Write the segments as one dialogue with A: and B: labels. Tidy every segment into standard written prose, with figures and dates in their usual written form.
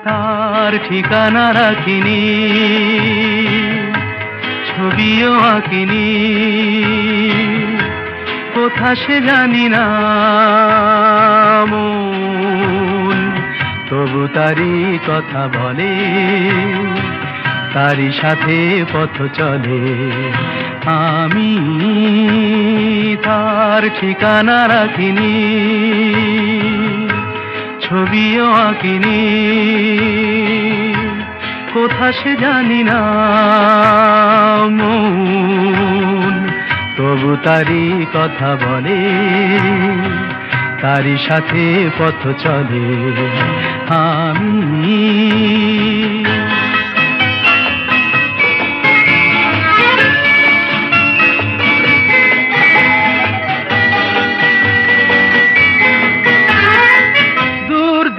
A: তার ঠিকানা রাখিনি, ছবিও আঁকিনি, কোথা সে জানি না মন, তবু তারি কথা বলে, তারি সাথে পথ চলে। আমি তার ঠিকানা রাখিনি, ছবিও আঁকিনি, কোথা সে জানি না মন, তবু তারি কথা বলে, তারি সাথে পথ চলে। আমি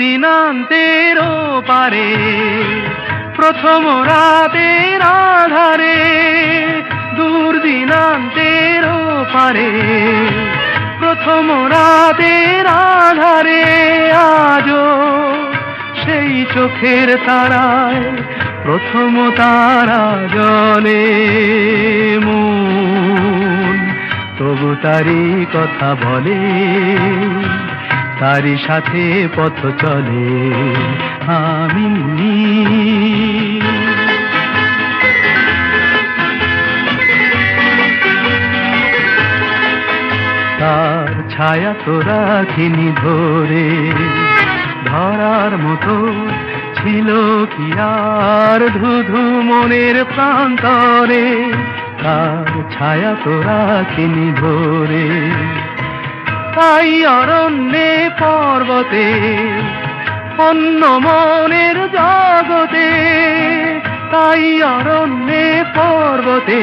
A: দিনান্তের পারে, প্রথম রাতের আধারে, দুর্দিনান্তের পারে, প্রথম রাতের আধারে, আজও সেই চোখের তারায় প্রথম তারা জ্বলে মন, তবু তারি কথা বলে, তারি সাথে পথ চলে। আমি তার ছায়া তো রাখিনি ধরে, ধরার মতো ছিল কি আর ধুধু মনের প্রান্তরে, তার ছায়া তো রাখিনি ধরে। তাই অরণ্যে পর্বতে, অন্য মনের জগতে, তাই অরণ্যে পর্বতে,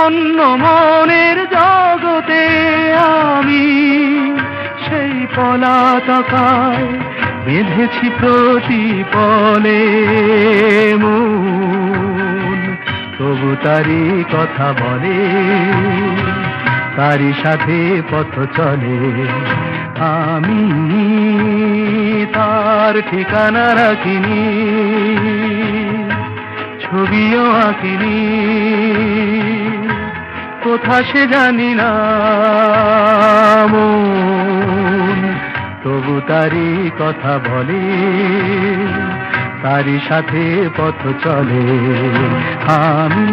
A: অন্য মনের জগতে, আমি সেই পলাতকায় বেঁধেছি প্রতিপলে মন, তবু তারি কথা বলে, তারি সাথে পথ চলে। আমি তার ঠিকানা রাখিনি, ছবিও আঁকিনি, কোথা সে জানি না মন, তবু তারি কথা বলে, তারি সাথে পথ চলে। আমি